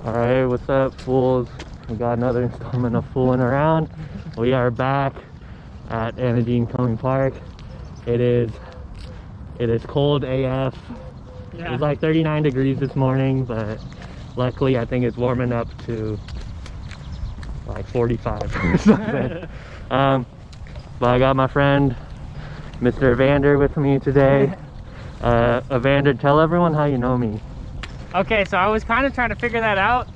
Alright, what's up, fools? We got another installment of Foolin Around. We are back at Cummings Park. It is cold AF. Yeah. It was like 39 degrees this morning, but luckily I think it's warming up to like 45 or something. But I got my friend Mr. Evander with me today. Evander, tell everyone how you know me. Okay, so I was kind of trying to figure that out.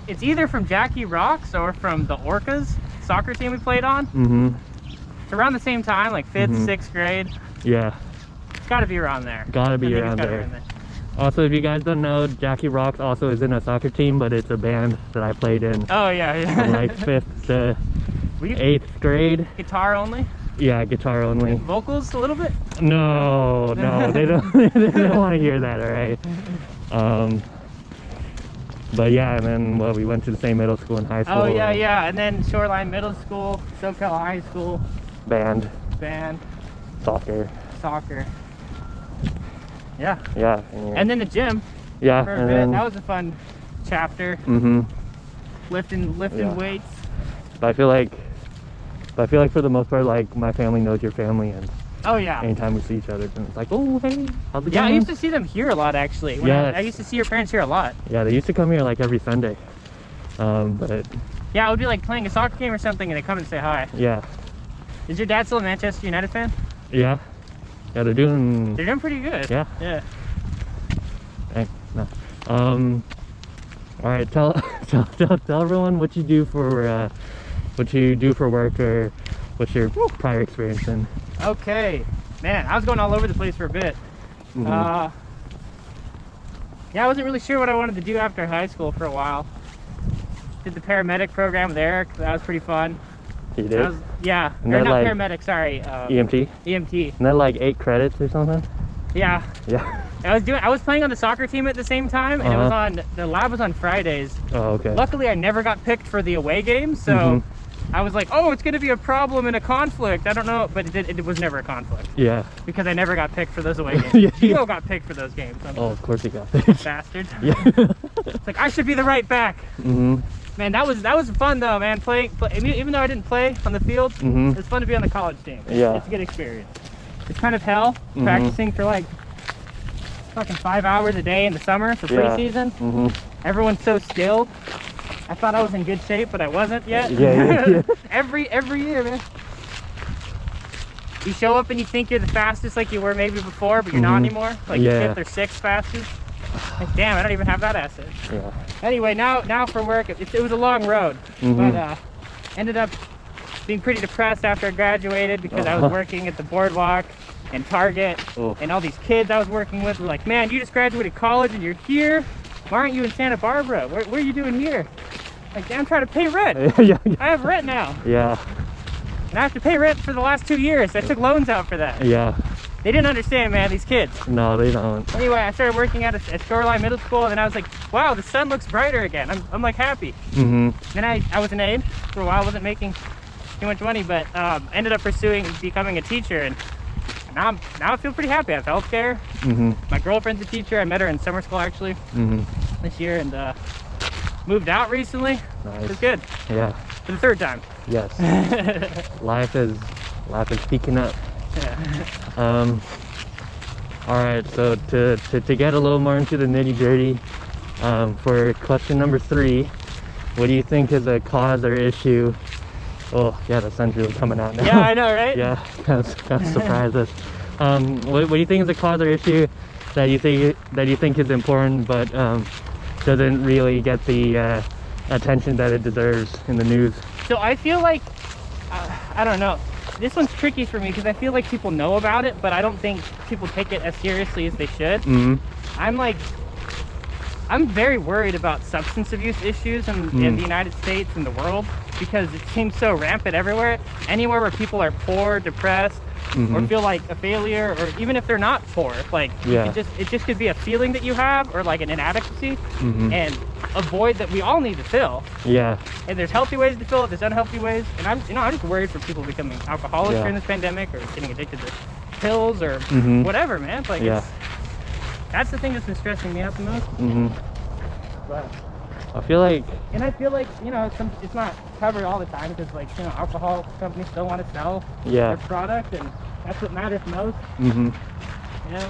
It's either from Jackie Rocks or from the Orcas soccer team we played on. Mm-hmm. It's around the same time, like 5th, 6th grade. Yeah. It's got to be around there. Gotta be around there. Also, if you guys don't know, Jackie Rocks also is in a soccer team, but it's a band that I played in. Oh, yeah. From like 5th to 8th grade. Guitar only? Yeah, guitar only. Vocals a little bit? No, they don't want to hear that, alright? But yeah, and then we went to the same middle school and high school. Oh yeah, and then Shoreline Middle School, Soquel High School. Band. Soccer. Yeah. Yeah. And then the gym. Yeah. For a bit. That was a fun chapter. Mm-hmm. Lifting weights. But I feel like for the most part, like, my family knows your family, and oh yeah, anytime we see each other, then it's like, oh hey, how's it going? Yeah, I used to see them here a lot actually. I used to see your parents here a lot. Yeah, they used to come here like every Sunday. But yeah, I would be like playing a soccer game or something, and they come and say hi. Yeah. Is your dad still a Manchester United fan? Yeah. Yeah, they're doing pretty good. Yeah. Yeah. Thanks. No. All right, tell everyone what you do for work, or what's your prior experience in. Okay, man, I was going all over the place for a bit. Mm-hmm. Yeah, I wasn't really sure what I wanted to do after high school for a while. Did the paramedic program with Eric. That was pretty fun. You did? Yeah, and or not like, paramedic, sorry. EMT? EMT. Isn't that like 8 credits or something? Yeah. Yeah. I was playing on the soccer team at the same time, and the lab was on Fridays. Oh, okay. Luckily, I never got picked for the away games, so I was like, oh, it's going to be a problem and a conflict. I don't know, but it was never a conflict. Yeah. Because I never got picked for those away games. Yeah. Got picked for those games. Oh, of course he got picked. Bastard. Yeah. It's like, I should be the right back. Mm-hmm. Man, that was fun though, man. Even though I didn't play on the field, it was fun to be on the college team. Yeah. It's a good experience. It's kind of hell practicing for like fucking 5 hours a day in the summer for preseason. Everyone's so skilled. I thought I was in good shape, but I wasn't yet. Yeah. Every year, man. You show up and you think you're the fastest, like you were maybe before, but you're not anymore. Like you're 5th or 6th fastest. Like, damn, I don't even have that asset. Yeah. Anyway, now for work, it was a long road, but ended up being pretty depressed after I graduated because I was working at the boardwalk and Target, and all these kids I was working with were like, man, you just graduated college and you're here? Why aren't you in Santa Barbara? What are you doing here? Like, I'm trying to pay rent. Yeah. I have rent now. Yeah. And I have to pay rent for the last 2 years. I took loans out for that. Yeah. They didn't understand, man, these kids. No, they don't. Anyway, I started working at Shoreline Middle School, and then I was like, wow, the sun looks brighter again. I'm like happy. Then I was an aide for a while, wasn't making too much money, but ended up pursuing becoming a teacher, and now I feel pretty happy. I have healthcare. My girlfriend's a teacher. I met her in summer school actually this year, and moved out recently. Nice. It was good. Yeah. For the 3rd time. Yes. Life is peaking up. Yeah. All right, so to get a little more into the nitty-gritty, for question number 3, what do you think is a cause or issue? Oh yeah, the sun's really coming out now. Yeah, I know, right? Yeah, kind of surprised us. What do you think is a cause or issue that you think is important, but doesn't really get the attention that it deserves in the news? So I feel like I don't know. This one's tricky for me because I feel like people know about it, but I don't think people take it as seriously as they should. I'm very worried about substance abuse issues in the United States and the world, because it seems so rampant everywhere. Anywhere where people are poor, depressed, or feel like a failure, or even if they're not poor, like it just could be a feeling that you have, or like an inadequacy, and a void that we all need to fill. Yeah. And there's healthy ways to fill it, there's unhealthy ways, and I'm just worried for people becoming alcoholics during this pandemic, or getting addicted to pills or whatever, man. Like that's the thing that's been stressing me out the most. But I feel like, you know, it's not covered all the time because, like, you know, alcohol companies still want to sell yeah. their product, and that's what matters most. Mm-hmm. You know,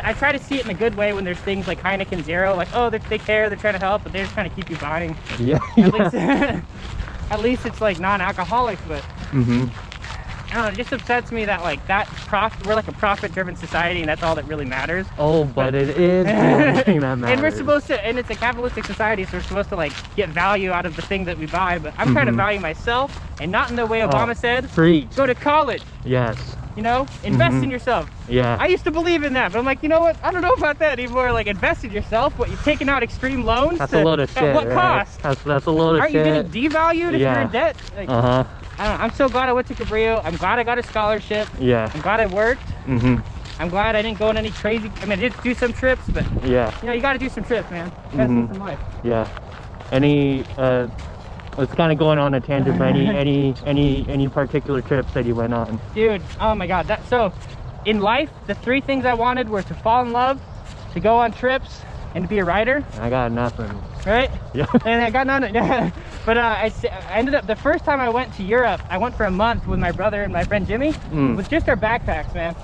I try to see it in a good way when there's things like Heineken Zero, like, oh, they care, they're trying to help, but they're just trying to keep you buying. Yeah. At least it's like non-alcoholic, but Mm-hmm. I don't know, it just upsets me that, like, we're like a profit-driven society, and that's all that really matters. Oh, but it is the only thing that matters. And we're supposed to, and it's a capitalistic society, so we're supposed to, like, get value out of the thing that we buy, but I'm trying to value myself, and not in the way Obama said, preach. go to college, Yes. you know, invest in yourself. Yeah. I used to believe in that, but I'm like, you know what, I don't know about that anymore. Like, invest in yourself. What, you're taking out extreme loans? That's a load of shit. At what right? cost? That's a load of Aren't shit. you getting devalued if you're in debt? Like, Uh-huh. I don't know, I'm so glad I went to Cabrillo. I'm glad I got a scholarship. Yeah. I'm glad I worked. Mm-hmm. I'm glad I didn't go on any crazy, I mean, I did do some trips, but Yeah. you know, you gotta do some trips, man. You gotta see some life. Yeah. It's kind of going on a tangent, but any particular trips that you went on? Dude, oh my God. So in life, the 3 things I wanted were to fall in love, to go on trips, and to be a writer. I got nothing. Right? Yeah. And I got none. But I ended up, the first time I went to Europe, I went for a month with my brother and my friend Jimmy. With just our backpacks, man.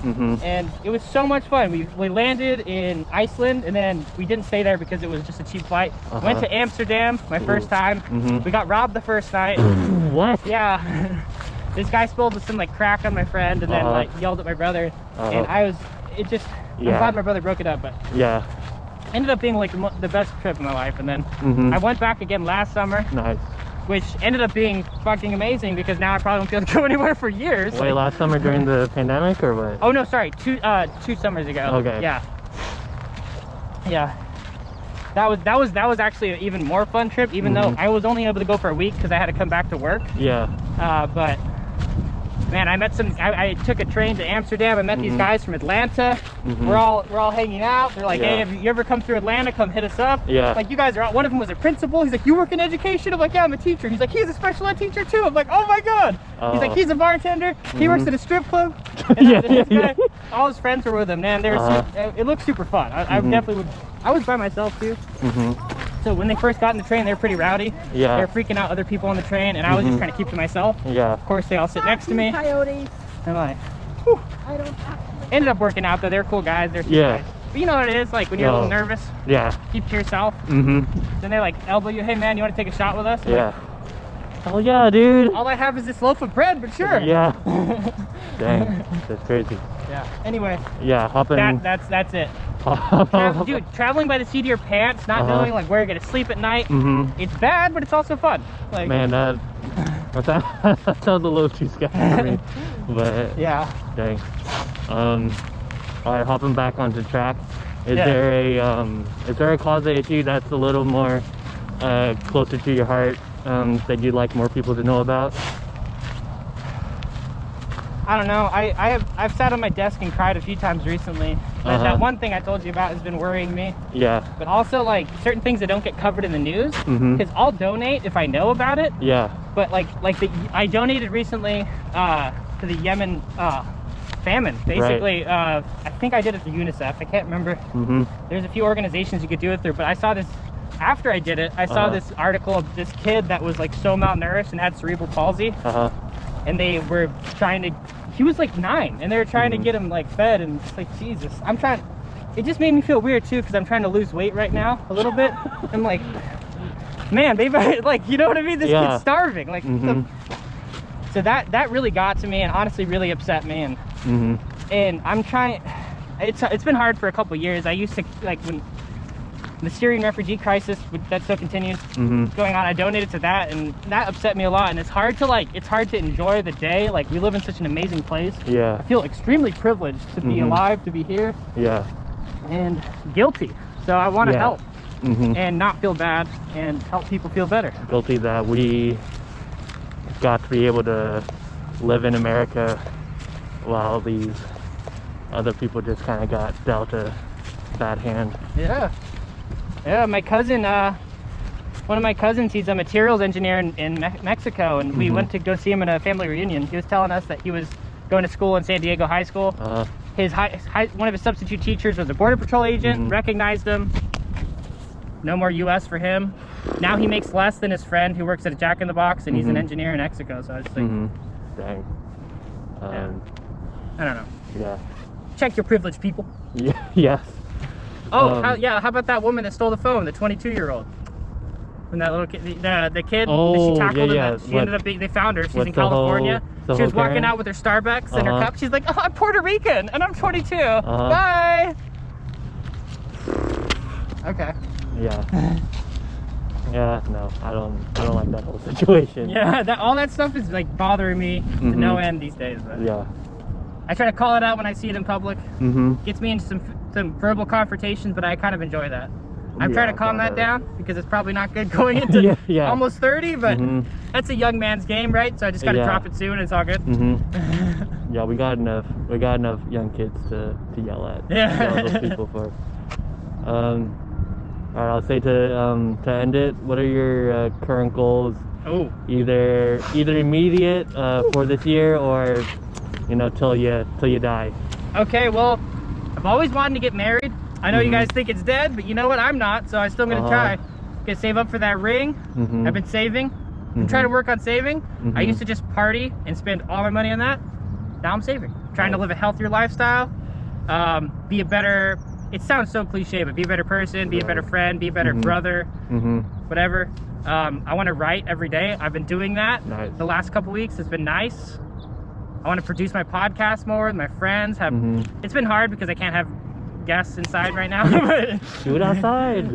And it was so much fun. We landed in Iceland, and then we didn't stay there because it was just a cheap flight. Went to Amsterdam, my first time. We got robbed the first night. What? Yeah. This guy spilled some like crack on my friend, and then like yelled at my brother. And I'm glad my brother broke it up, but yeah. ended up being like the best trip of my life. And then I went back again last summer. Nice. Which ended up being fucking amazing because now I probably won't be able to go anywhere for years. Wait, last summer during the pandemic or what? Oh no, sorry, two summers ago. Okay. Yeah. Yeah. That was actually an even more fun trip, even though I was only able to go for a week because I had to come back to work. Yeah. But man, I met I took a train to Amsterdam. I met these guys from Atlanta. We're all hanging out. They're like, hey, if you ever come through Atlanta, come hit us up. Yeah. Like, you guys are, one of them was a principal. He's like, you work in education? I'm like, yeah, I'm a teacher. He's like, he's a special ed teacher too. I'm like, oh my God. He's like, he's a bartender. He works at a strip club. And this guy, all his friends were with him, man. They were it looked super fun. I definitely would. I was by myself too. So when they first got in the train, they were pretty rowdy. Yeah. They were freaking out other people on the train, and I was just trying to keep to myself. Yeah. Of course, they all sit next to me. Coyotes. I'm like, whew. I don't actually. Ended up working out though. They're cool guys. They're guys. But you know what it is, like when you're a little nervous, Yeah. keep to yourself. Then they like elbow you, hey man, you want to take a shot with us? I'm Yeah. Oh yeah, dude. like, all I have is this loaf of bread, but sure. Yeah. Dang, that's crazy. Yeah. Anyway. Yeah, hopping. That's it. Dude, traveling by the seat of your pants, not knowing like where you're gonna sleep at night. It's bad, but it's also fun. Like, man, that sounds a little too scary for me. But yeah. dang. All right, hopping back onto track. Is there a cause of issue that's a little more closer to your heart that you'd like more people to know about? I don't know. I've sat on my desk and cried a few times recently. But that one thing I told you about has been worrying me. Yeah. But also like certain things that don't get covered in the news. Because I'll donate if I know about it. Yeah. But I donated recently to the Yemen famine. Basically, I think I did it through UNICEF. I can't remember. There's a few organizations you could do it through, but I saw this after I did it. I saw this article of this kid that was like so malnourished and had cerebral palsy. And they were trying to, he was like 9, and they were trying to get him like fed, and it's like, Jesus, it just made me feel weird too, because I'm trying to lose weight right now a little bit. I'm like, man, maybe like, you know what I mean? This kid's starving. Like, so that really got to me, and honestly really upset me. And I'm trying, it's been hard for a couple years. I used to, like, when the Syrian refugee crisis that still continues going on, I donated to that, and that upset me a lot. And it's hard to enjoy the day. Like, we live in such an amazing place. Yeah. I feel extremely privileged to be alive, to be here. Yeah. And guilty. So I want to help and not feel bad and help people feel better. Guilty that we got to be able to live in America while these other people just kind of got dealt a bad hand. Yeah, my cousin, one of my cousins, he's a materials engineer in Mexico, and we went to go see him in a family reunion. He was telling us that he was going to school in San Diego High School. His one of his substitute teachers was a Border Patrol agent, recognized him, no more US for him. Now he makes less than his friend who works at a Jack in the Box, and he's an engineer in Mexico. So I was just like, dang. I don't know. Yeah. Check your privilege, people. Yeah. Yes. Oh, how about that woman that stole the phone, the 22-year-old? When that little kid, the kid that she tackled, and she ended up being, they found her. She's in California. She was walking out with her Starbucks and her cup. She's like, oh, I'm Puerto Rican and I'm 22. Bye. Okay. Yeah. Yeah, no, I don't like that whole situation. Yeah, all that stuff is like bothering me to no end these days. But yeah. I try to call it out when I see it in public. Gets me into some verbal confrontations, but I kind of enjoy that. I'm trying to calm that down because it's probably not good going into almost 30, but that's a young man's game, right? So I just got to drop it soon and it's all good. Yeah, we got enough young kids to yell at. Yell at those people for. All right, I'll say to end it, what are your current goals? Oh. Either immediate for this year or, you know, till you die. Okay, well, I've always wanted to get married. I know you guys think it's dead, but you know what? I'm not, so I'm still gonna try. Gonna save up for that ring. I've been saving. I'm trying to work on saving. I used to just party and spend all my money on that. Now I'm saving. Trying to live a healthier lifestyle. Be a better, it sounds so cliche, but be a better person, be a better friend, be a better brother, whatever. I want to write every day. I've been doing that the last couple weeks. It's been nice. I want to produce my podcast more with my friends. It's been hard because I can't have guests inside right now. Do it outside.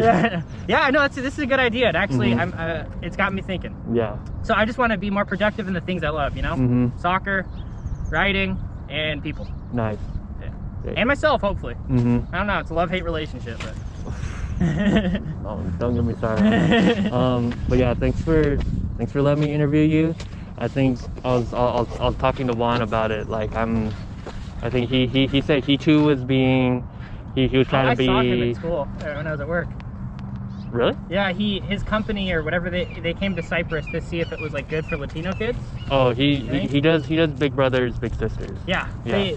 Yeah, I know. This is a good idea. It actually, it's got me thinking. Yeah. So I just want to be more productive in the things I love. You know, soccer, writing, and people. Nice. Yeah. And myself, hopefully. I don't know. It's a love-hate relationship, but. Oh, don't get me started. But yeah, thanks for letting me interview you. I think I was talking to Juan about it. Like I think he said he too was being. He was trying to be. I saw him at school when I was at work. Really? Yeah, his company or whatever, they came to Cyprus to see if it was like good for Latino kids. Oh, he does Big Brothers Big Sisters. Yeah. They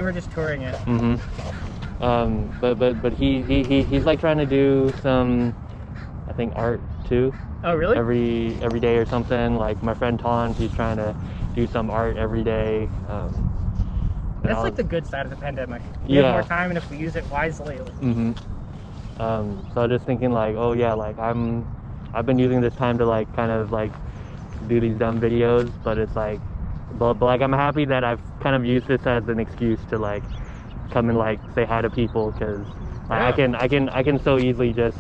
were just touring it. But he's like trying to do some, I think, art too. Oh, really? Every day or something. Like my friend Ton, he's trying to do some art every day. That's like the good side of the pandemic. We have more time, and if we use it wisely. So I was just thinking like, oh yeah, like I've been using this time to like kind of like do these dumb videos, but it's like, but like I'm happy that I've kind of used this as an excuse to like come and like say hi to people, because I can so easily just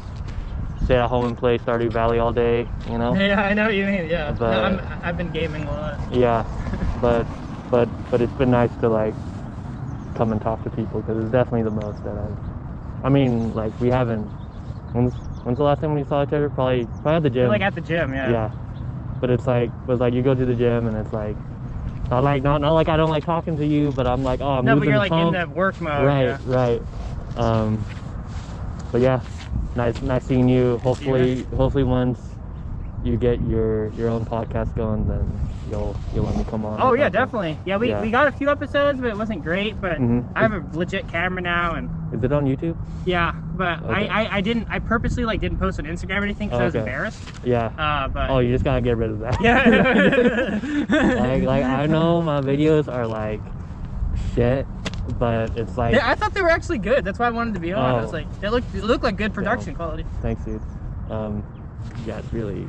stay at home and play Stardew Valley all day, you know? Yeah, I know what you mean. Yeah, but, no, I've been gaming a lot. Yeah, but it's been nice to like come and talk to people, because it's definitely the most that I mean, like we haven't. When's the last time we saw each other? Probably at the gym. Like at the gym, yeah. Yeah, but it's like you go to the gym and it's like not like I don't like talking to you, but I'm like, oh, I'm no, moving but you're the like phone. in the work mode. Right, yeah. right. But yeah, nice seeing you. Hopefully once you get your own podcast going, then you'll let me come on. Oh yeah, definitely. Yeah, we got a few episodes, but it wasn't great. But I have a legit camera now, and is it on YouTube? Yeah, but okay. I purposely like didn't post on Instagram or anything because I was embarrassed. Yeah. But you just gotta get rid of that. Yeah. like I know my videos are like shit, but it's like I thought they were actually good. That's why I wanted to be on. I was like, they look like good production quality. Thanks, dude. Yeah, it's really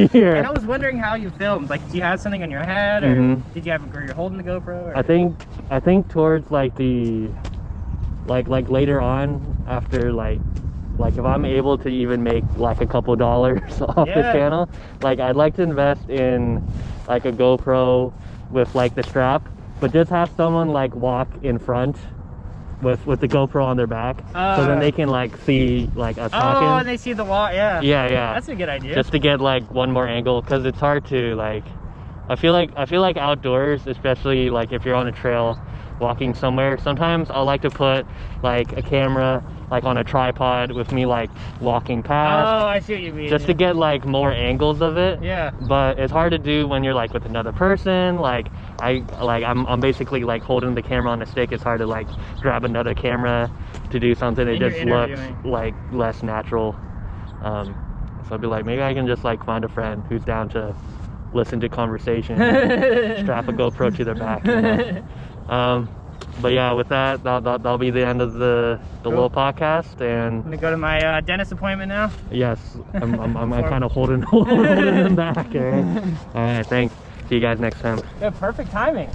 here. And I was wondering how you filmed. Like, do you have something on your head, or did you have where you're holding the GoPro? Or? I think towards like the like later on, after like if I'm able to even make like a couple dollars off the channel, like I'd like to invest in like a GoPro with like the strap, but just have someone like walk in front with the GoPro on their back, so then they can like see like us talking. Oh, and they see the wall. Yeah. That's a good idea. Just to get like one more angle, because it's hard to like. I feel like outdoors, especially like if you're on a trail, walking somewhere. Sometimes I like to put like a camera like on a tripod with me like walking past. Oh, I see what you mean. Just to get like more angles of it. Yeah. But it's hard to do when you're like with another person. Like I'm basically like holding the camera on a stick. It's hard to like grab another camera to do something, it And you're just looks interviewing. like less natural. So I'd be like, maybe I can just like find a friend who's down to listen to conversation, strap a GoPro to their back. You know? But yeah, with that, that'll be the end of the little podcast. And I'm gonna go to my dentist appointment now. yes, I'm kind of holding them back. All right, thanks. See you guys next time. Yeah, perfect timing.